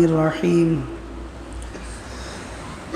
الرحیم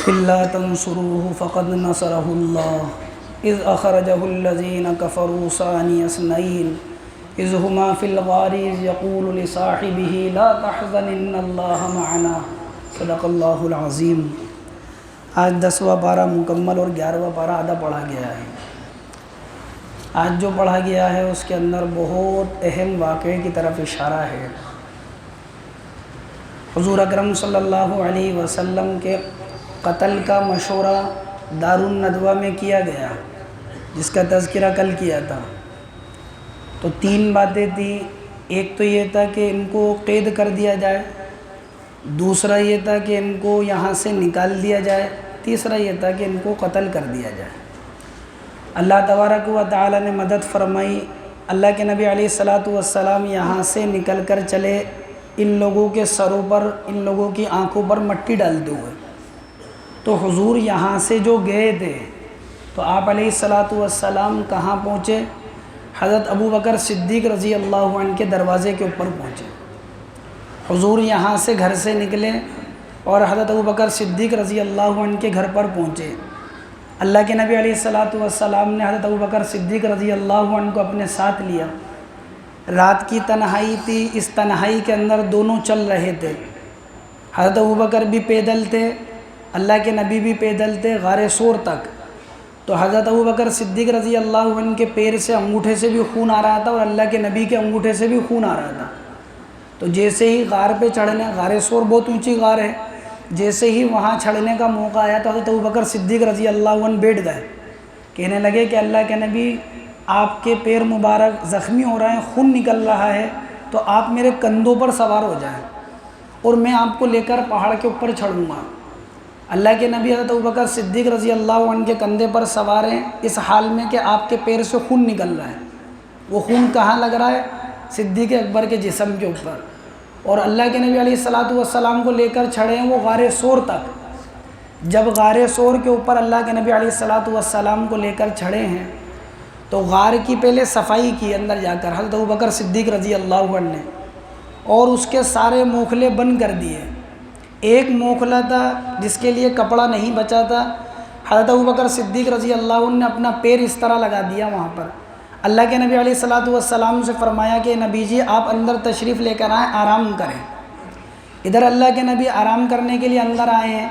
الا تنصروه فقد نصره اللہ اذ اخرجہ الذین کفروا ثانی اثنین اذ ہما فی الغار اذ یقول لصاحبہ لا تحزن ان اللہ معنا صدق اللہ العظیم۔ آج 10واں پارہ مکمل اور 11واں پارہ آدھا پڑھا گیا ہے۔ آج جو پڑھا گیا ہے اس کے اندر بہت اہم واقعے کی طرف اشارہ ہے۔ حضور اکرم صلی اللہ علیہ وسلم کے قتل کا مشورہ دارالندوہ میں کیا گیا، جس کا تذکرہ کل کیا تھا۔ تو 3 باتیں تھیں۔ ایک تو یہ تھا کہ ان کو قید کر دیا جائے، دوسرا یہ تھا کہ ان کو یہاں سے نکال دیا جائے، تیسرا یہ تھا کہ ان کو قتل کر دیا جائے۔ اللہ تبارک و تعالی نے مدد فرمائی۔ اللہ کے نبی علیہ الصلاۃ والسلام یہاں سے نکل کر چلے، ان لوگوں کے سروں پر، ان لوگوں کی آنکھوں پر مٹی ڈالتے ہوئے۔ تو حضور یہاں سے جو گئے تھے تو آپ علیہ الصلاۃ والسلام کہاں پہنچے؟ حضرت ابو بکر صدیق رضی اللہ عنہ کے دروازے کے اوپر پہنچے۔ حضور یہاں سے گھر سے نکلے اور حضرت ابو بکر صدیق رضی اللہ عنہ کے گھر پر پہنچے۔ اللہ کے نبی علیہ الصلاۃ والسلام نے حضرت ابو بکر صدیق رضی اللہ عنہ کو اپنے ساتھ لیا۔ رات کی تنہائی تھی، اس تنہائی کے اندر دونوں چل رہے تھے۔ حضرت ابو بکر بھی پیدل تھے، اللہ کے نبی بھی پیدل تھے غار ثور تک۔ تو حضرت ابو بکر صدیق رضی اللہ عنہ کے پیر سے، انگوٹھے سے بھی خون آ رہا تھا، اور اللہ کے نبی کے انگوٹھے سے بھی خون آ رہا تھا۔ تو جیسے ہی غار پہ چڑھنے، غار ثور بہت اونچی غار ہے، جیسے ہی وہاں چڑھنے کا موقع آیا تو حضرت ابو بکر صدیق رضی اللہ عنہ بیٹھ گئے۔ کہنے لگے کہ اللہ کے نبی، آپ کے پیر مبارک زخمی ہو رہے ہیں، خون نکل رہا ہے، تو آپ میرے کندھوں پر سوار ہو جائیں اور میں آپ کو لے کر پہاڑ کے اوپر چڑھوں گا۔ اللہ کے نبی حضرت ابو بکر صدیق رضی اللہ عنہ کے کندھے پر سوار ہیں، اس حال میں کہ آپ کے پیر سے خون نکل رہا ہے۔ وہ خون کہاں لگ رہا ہے؟ صدیق اکبر کے جسم کے اوپر۔ اور اللہ کے نبی علیہ الصلاۃ والسلام کو لے کر چڑھے ہیں وہ غار ثور تک۔ جب غار ثور کے اوپر اللہ کے نبی علیہ الصلاۃ والسلام کو لے کر چڑھے ہیں تو غار کی پہلے صفائی کی اندر جا کر حضرت ابو بکر صدیق رضی اللہ عنہ نے، اور اس کے سارے موکھلے بند کر دیے۔ ایک موکھلا تھا جس کے لیے کپڑا نہیں بچا تھا، حضرت ابو بکر صدیق رضی اللہ عنہ نے اپنا پیر اس طرح لگا دیا وہاں پر۔ اللہ کے نبی علیہ الصلاۃ والسلام سے فرمایا کہ نبی جی آپ اندر تشریف لے کر آئیں، آرام کریں۔ ادھر اللہ کے نبی آرام کرنے کے لیے اندر آئے ہیں،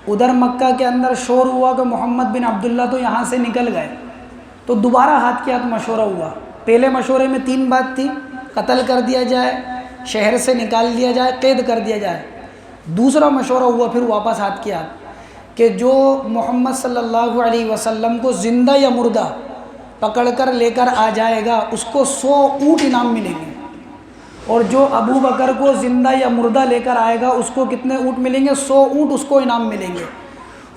ادھر مکہ کے اندر شور ہوا کہ محمد بن عبداللہ تو یہاں سے نکل گئے۔ تو دوبارہ ہاتھ کے ہاتھ مشورہ ہوا۔ پہلے مشورے میں 3 بات تھی، قتل کر دیا جائے، شہر سے نکال دیا جائے، قید کر دیا جائے۔ دوسرا مشورہ ہوا پھر واپس ہاتھ کے ہاتھ کہ جو محمد صلی اللہ علیہ وسلم کو زندہ یا مردہ پکڑ کر لے کر آ جائے گا اس کو 100 اونٹ انعام ملیں گے، اور جو ابو بکر کو زندہ یا مردہ لے کر آئے گا اس کو کتنے اونٹ ملیں گے؟ 100 اونٹ اس کو انعام ملیں گے۔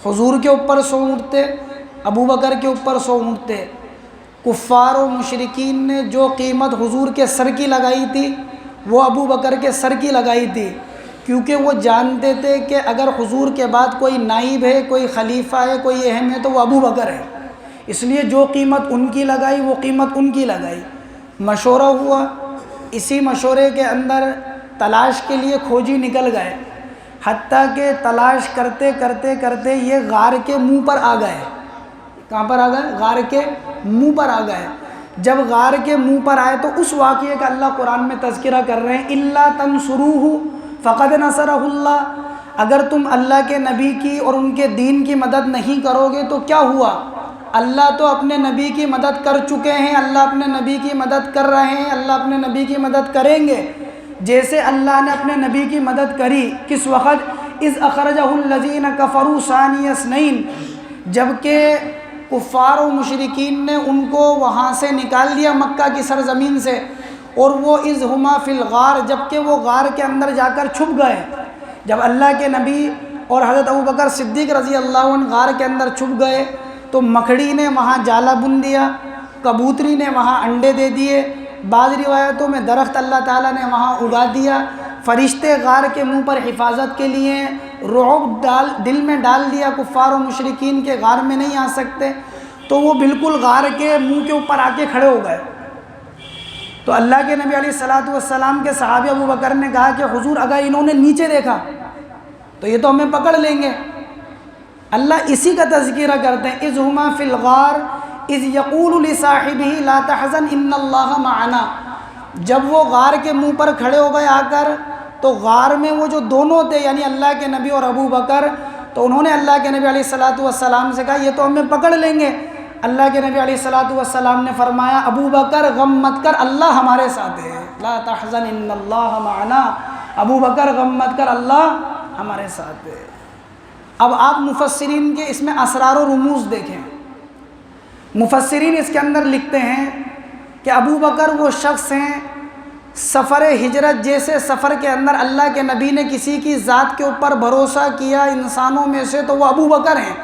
حضور کے اوپر 100 اونٹ تھے، ابو بکر کے اوپر 100 اونٹ تھے۔ کفار و مشرکین نے جو قیمت حضور کے سر کی لگائی تھی وہ ابو بکر کے سر کی لگائی تھی، کیونکہ وہ جانتے تھے کہ اگر حضور کے بعد کوئی نائب ہے، کوئی خلیفہ ہے، کوئی اہم ہے تو وہ ابو بکر ہے۔ اس لیے جو قیمت ان کی لگائی وہ قیمت ان کی لگائی۔ مشورہ ہوا، اسی مشورے کے اندر تلاش کے لیے کھوجی نکل گئے، حتیٰ کہ تلاش کرتے کرتے کرتے یہ غار کے منہ پر آ گئے۔ کہاں پر آ گئے؟ غار کے منہ پر آ گئے۔ جب غار کے منہ پر آئے تو اس واقعے کا اللہ قرآن میں تذکرہ کر رہے ہیں، الا تنصروہ فقد نصرہ اللہ۔ اگر تم اللہ کے نبی کی اور ان کے دین کی مدد نہیں کرو گے تو کیا ہوا؟ اللہ تو اپنے نبی کی مدد کر چکے ہیں، اللہ اپنے نبی کی مدد کر رہے ہیں، اللہ اپنے نبی کی مدد کریں گے۔ جیسے اللہ نے اپنے نبی کی مدد کری کس وقت؟ اذ اخرجہ الذین کفروا ثانی اثنین، جبکہ کفار و مشرکین نے ان کو وہاں سے نکال دیا مکہ کی سرزمین سے، اور وہ اذ ہما فی الغار، جبکہ وہ غار کے اندر جا کر چھپ گئے۔ جب اللہ کے نبی اور حضرت ابو بکر صدیق رضی اللہ عنہ غار کے اندر چھپ گئے تو مکھڑی نے وہاں جالا بن دیا، کبوتری نے وہاں انڈے دے دیے، بعض روایتوں میں درخت اللہ تعالیٰ نے وہاں اگا دیا، فرشتے غار کے منہ پر حفاظت کے لیے رعب دل میں ڈال دیا کفار و مشرکین کے غار میں نہیں آ سکتے، تو وہ بالکل غار کے منہ کے اوپر آ کے کھڑے ہو گئے۔ تو اللہ کے نبی علیہ الصلوۃ والسلام کے صحابی ابو بکر نے کہا کہ حضور اگر انہوں نے نیچے دیکھا تو یہ تو ہمیں پکڑ لیں گے۔ اللہ اسی کا تذکرہ کرتے ہیں، اذ ہما فی الغار اذ یقول لصاحبہ لا تحزن ان اللہ معنا۔ جب وہ غار کے منہ پر کھڑے ہو گئے آ کر، تو غار میں وہ جو دونوں تھے یعنی اللہ کے نبی اور ابو بکر، تو انہوں نے اللہ کے نبی علیہ الصلوۃ والسلام سے کہا یہ تو ہمیں پکڑ لیں گے۔ اللہ کے نبی علیہ الصلوۃ والسلام نے فرمایا ابو بکر غم مت کر، اللہ ہمارے ساتھ ہے، لا تحزن ان اللہ معنا، ابو بکر غم مت کر، اللہ ہمارے ساتھ ہے۔ اب آپ مفسرین کے اس میں اسرار و رموز دیکھیں۔ مفسرین اس کے اندر لکھتے ہیں کہ ابو بکر وہ شخص ہیں، سفر ہجرت جیسے سفر کے اندر اللہ کے نبی نے کسی کی ذات کے اوپر بھروسہ کیا انسانوں میں سے تو وہ ابو بکر ہیں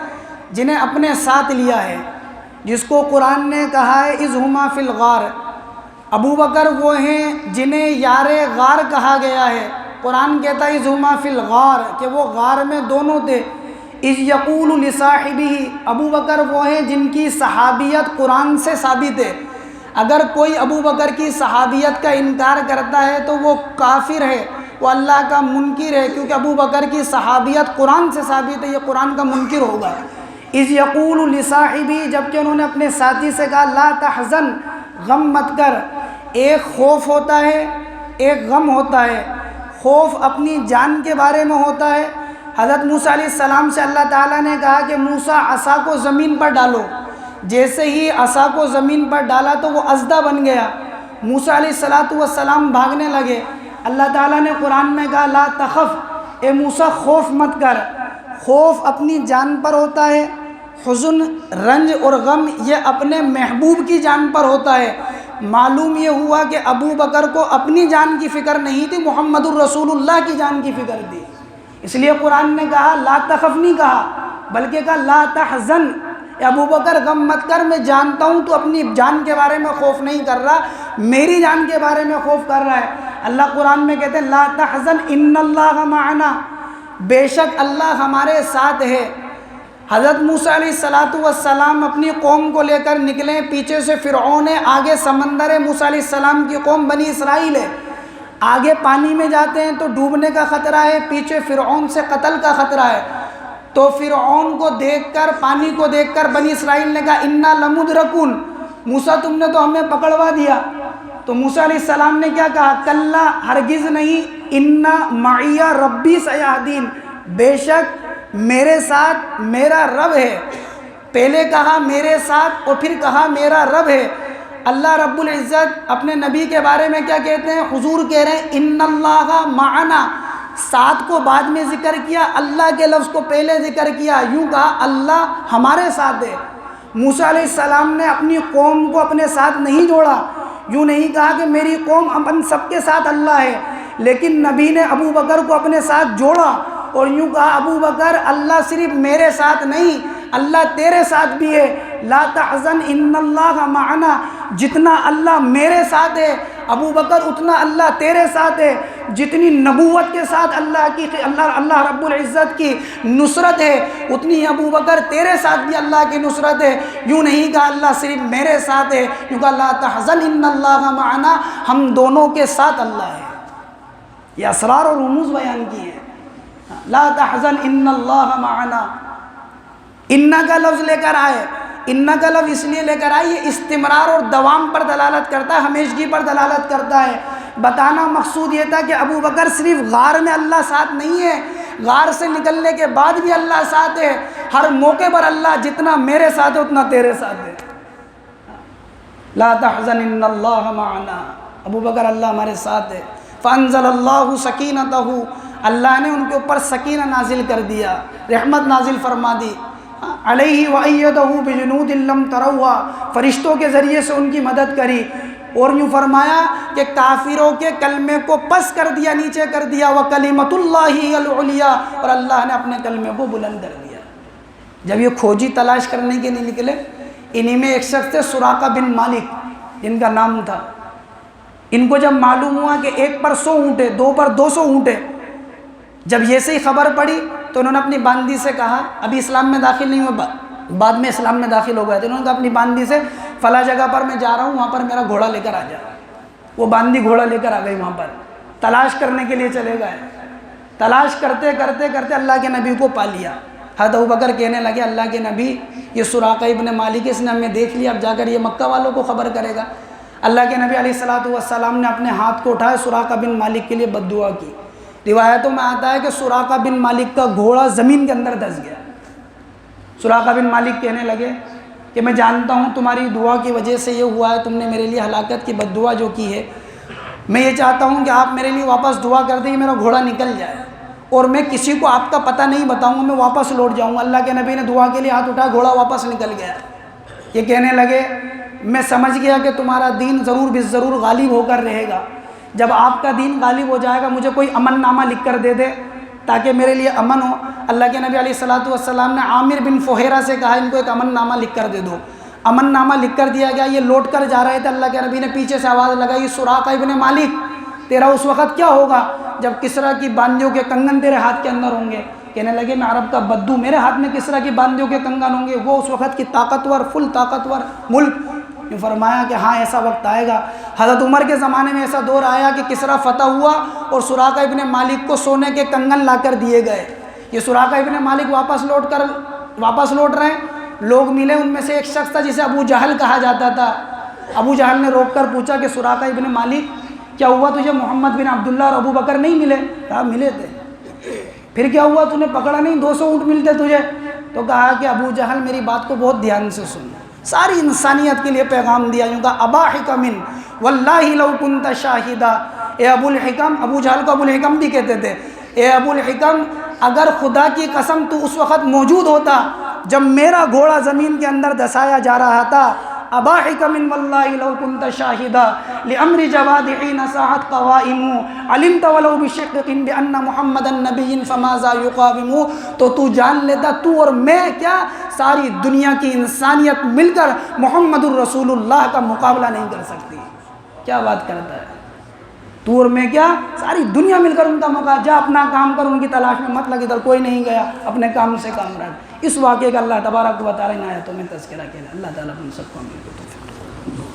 جنہیں اپنے ساتھ لیا ہے، جس کو قرآن نے کہا ہے اذ ہما فی الغار۔ ابو بکر وہ ہیں جنہیں یار غار کہا گیا ہے۔ قرآن کہتا ہے اذ ہما فی الغار کہ وہ غار میں دونوں تھے۔ اذ یقول لصاحبہ، ابو بکر وہ ہیں جن کی صحابیت قرآن سے ثابت ہے۔ اگر کوئی ابو بکر کی صحابیت کا انکار کرتا ہے تو وہ کافر ہے، وہ اللہ کا منکر ہے، کیونکہ ابو بکر کی صحابیت قرآن سے ثابت ہے، یہ قرآن کا منکر ہوگا۔ اذ یقول لصاحبہ، جبکہ انہوں نے اپنے ساتھی سے کہا لا تحزن، غم مت کر۔ ایک خوف ہوتا ہے، ایک غم ہوتا ہے۔ خوف اپنی جان کے بارے میں ہوتا ہے۔ حضرت موسیٰ علیہ السلام سے اللہ تعالیٰ نے کہا کہ موسیٰ عصا کو زمین پر ڈالو، جیسے ہی عصا کو زمین پر ڈالا تو وہ اژدھا بن گیا۔ موسیٰ علیہ السلام بھاگنے لگے۔ اللہ تعالیٰ نے قرآن میں کہا لا تخف، اے موسیٰ خوف مت کر۔ خوف اپنی جان پر ہوتا ہے، حزن، رنج اور غم یہ اپنے محبوب کی جان پر ہوتا ہے۔ معلوم یہ ہوا کہ ابو بکر کو اپنی جان کی فکر نہیں تھی، محمد الرسول اللہ کی جان کی فکر تھی۔ اس لیے قرآن نے کہا لا تخف نہیں کہا، بلکہ کہا لا تحزن، اے ابو بکر غم مت کر، میں جانتا ہوں تو اپنی جان کے بارے میں خوف نہیں کر رہا، میری جان کے بارے میں خوف کر رہا ہے۔ اللہ قرآن میں کہتے ہیں لا تحزن ان اللہ معنا، بے شک اللہ ہمارے ساتھ ہے۔ حضرت موسیٰ علیہ السلام اپنی قوم کو لے کر نکلے، پیچھے سے فرعون ہے، آگے سمندر ہے، موسیٰ علیہ السلام کی قوم بنی اسرائیل ہے۔ آگے پانی میں جاتے ہیں تو ڈوبنے کا خطرہ ہے، پیچھے فرعون سے قتل کا خطرہ ہے۔ تو فرعون کو دیکھ کر، پانی کو دیکھ کر بنی اسرائیل نے کہا انا لمدرکون، موسیٰ تم نے تو ہمیں پکڑوا دیا۔ تو موسیٰ علیہ السلام نے کیا کہا کلا، ہرگز نہیں، انا معی ربی سیہدین، بے شک میرے ساتھ میرا رب ہے۔ پہلے کہا میرے ساتھ اور پھر کہا میرا رب ہے۔ اللہ رب العزت اپنے نبی کے بارے میں کیا کہتے ہیں؟ حضور کہہ رہے ہیں ان اللہ معنا، ساتھ کو بعد میں ذکر کیا، اللہ کے لفظ کو پہلے ذکر کیا، یوں کہا اللہ ہمارے ساتھ ہے۔ موسیٰ علیہ السلام نے اپنی قوم کو اپنے ساتھ نہیں جوڑا، یوں نہیں کہا کہ میری قوم اپن سب کے ساتھ اللہ ہے، لیکن نبی نے ابو بکر کو اپنے ساتھ جوڑا اور یوں کہا ابو بکر اللہ صرف میرے ساتھ نہیں، اللہ تیرے ساتھ بھی ہے۔ لا تحزن ان اللہ معنا، جتنا اللہ میرے ساتھ ہے ابو بکر اتنا اللہ تیرے ساتھ ہے۔ جتنی نبوت کے ساتھ اللہ رب العزت کی نصرت ہے، اتنی ابو بکر تیرے ساتھ بھی اللہ کی نصرت ہے۔ یوں نہیں کہا اللہ صرف میرے ساتھ ہے، یوں کہا لا تحزن ان اللہ معنا، ہم دونوں کے ساتھ اللہ ہے۔ یہ اسرار اور رموز بیان کی ہیں۔ لا تحزن ان اللہ معنا، انا کا لفظ لے کر آئے، انا کا لفظ اس لیے لے کر آئے، یہ استمرار اور دوام پر دلالت کرتا ہے، ہمیشگی پر دلالت کرتا ہے۔ بتانا مقصود یہ تھا کہ ابو بکر صرف غار میں اللہ ساتھ نہیں ہے، غار سے نکلنے کے بعد بھی اللہ ساتھ ہے۔ ہر موقع پر اللہ جتنا میرے ساتھ ہے اتنا تیرے ساتھ ہے۔ لا تحزن ان اللہ معنا، ابو بکر اللہ ہمارے ساتھ ہے۔ فانزل اللہ سکینتہ، اللہ نے ان کے اوپر سکینہ نازل کر دیا، رحمت نازل فرما دی۔ علیہ وَأَيَّدَهُ بِجُنُودٍ لَّمْ تَرَوْهَا، فرشتوں کے ذریعے سے ان کی مدد کری، اور یوں فرمایا کہ کافروں کے کلمے کو پس کر دیا، نیچے کر دیا، وَكَلِمَةُ اللَّهِ الْعُلْيَا، اور اللہ نے اپنے کلمے کو بلند کر دیا۔ جب یہ کھوجی تلاش کرنے کے لیے نکلے، انہی میں ایک شخص تھے سراقہ بن مالک جن کا نام تھا۔ ان کو جب معلوم ہوا کہ ایک پر 100 اونٹے، دو پر 200 اونٹے، جب یہ سے ہی خبر پڑی تو انہوں نے اپنی باندی سے کہا، ابھی اسلام میں داخل نہیں ہوا، بعد میں اسلام میں داخل ہو گئے تھے، انہوں نے کہا اپنی باندی سے فلاں جگہ پر میں جا رہا ہوں، وہاں پر میرا گھوڑا لے کر آ جا۔ وہ باندی گھوڑا لے کر آ گئی وہاں پر، تلاش کرنے کے لیے چلے گئے، تلاش کرتے کرتے کرتے اللہ کے نبی کو پا لیا۔ حضرت ابوبکر کہنے لگے اللہ کے نبی یہ سراقہ ابن مالک اس نے ہمیں دیکھ لیا، اب جا کر یہ مکہ والوں کو خبر کرے گا۔ اللہ کے نبی علیہ الصلوۃ والسلام نے اپنے ہاتھ کو اٹھائے، سراقہ بن مالک کے لیے بد دعا کی۔ روایتوں میں آتا ہے کہ سراقہ بن مالک کا گھوڑا زمین کے اندر دھس گیا۔ سراقہ بن مالک کہنے لگے کہ میں جانتا ہوں تمہاری دعا کی وجہ سے یہ ہوا ہے، تم نے میرے لیے ہلاکت کی بد دعا جو کی ہے، میں یہ چاہتا ہوں کہ آپ میرے لیے واپس دعا کر دیں کہ میرا گھوڑا نکل جائے اور میں کسی کو آپ کا پتہ نہیں بتاؤں گا، میں واپس لوٹ جاؤں گا۔ اللہ کے نبی نے دعا کے لیے ہاتھ اٹھایا، گھوڑا واپس نکل گیا۔ یہ کہنے لگے میں سمجھ گیا کہ تمہارا دین ضرور بالضرور غالب ہو کر رہے گا، جب آپ کا دین غالب ہو جائے گا مجھے کوئی امن نامہ لکھ کر دے دے تاکہ میرے لیے امن ہو۔ اللہ کے نبی علیہ الصلوۃ والسلام نے عامر بن فہیرہ سے کہا ان کو ایک امن نامہ لکھ کر دے دو۔ امن نامہ لکھ کر دیا گیا۔ یہ لوٹ کر جا رہے تھے، اللہ کے نبی نے پیچھے سے آواز لگائی سراقہ ابن مالک تیرا اس وقت کیا ہوگا جب کسریٰ کی باندیوں کے کنگن تیرے ہاتھ کے اندر ہوں گے؟ کہنے لگے میں عرب کا بدو، میرے ہاتھ میں کسریٰ کی باندیوں کے کنگن ہوں گے، وہ اس وقت کی طاقتور فل طاقتور ملک۔ نے فرمایا کہ ہاں ایسا وقت آئے گا۔ حضرت عمر کے زمانے میں ایسا دور آیا کہ کسریٰ فتح ہوا اور سراقہ ابن مالک کو سونے کے کنگن لا کر دیے گئے۔ یہ سراقہ ابن مالک واپس لوٹ رہے ہیں، لوگ ملے، ان میں سے ایک شخص تھا جسے ابو جہل کہا جاتا تھا۔ ابو جہل نے روک کر پوچھا کہ سراقہ ابن مالک کیا ہوا، تجھے محمد بن عبداللہ اور ابو بکر نہیں ملے؟ کہا ملے تھے۔ پھر کیا ہوا، تو نے پکڑا نہیں؟ 200 اونٹ ملتے تجھے؟ تو کہا کہ ابو جہل میری بات کو بہت دھیان سے سن، ساری انسانیت کے لیے پیغام دیا۔ یوں کہا ابا حکم واللہ لو کنت شاہدہ، اے ابو الحکم، ابو جہل کو ابو الحکم بھی کہتے تھے، اے ابو الحکم اگر خدا کی قسم تو اس وقت موجود ہوتا جب میرا گھوڑا زمین کے اندر دھسایا جا رہا تھا۔ ابا حکم واللہ لو کنت شاہدہ لامر جواد حین ساعت قوائم علمت ولو بشقق بان محمدا نبی فماذا یقاوم۔ تو جان لیتا تو اور میں کیا ساری دنیا کی انسانیت مل کر محمد الرسول اللہ کا مقابلہ نہیں کر سکتی۔ کیا بات کرتا ہے، تو اور میں کیا ساری دنیا مل کر ان کا مقابلہ۔ جا اپنا کام کر، ان کی تلاش میں مت لگ، ادھر کوئی نہیں گیا، اپنے کام سے کام رکھ۔ اس واقعے کا اللہ تبارک و تعالیٰ نے آیتوں میں تذکرہ کیا۔ اللہ تعالیٰ ہم سب کو عمل کی توفیق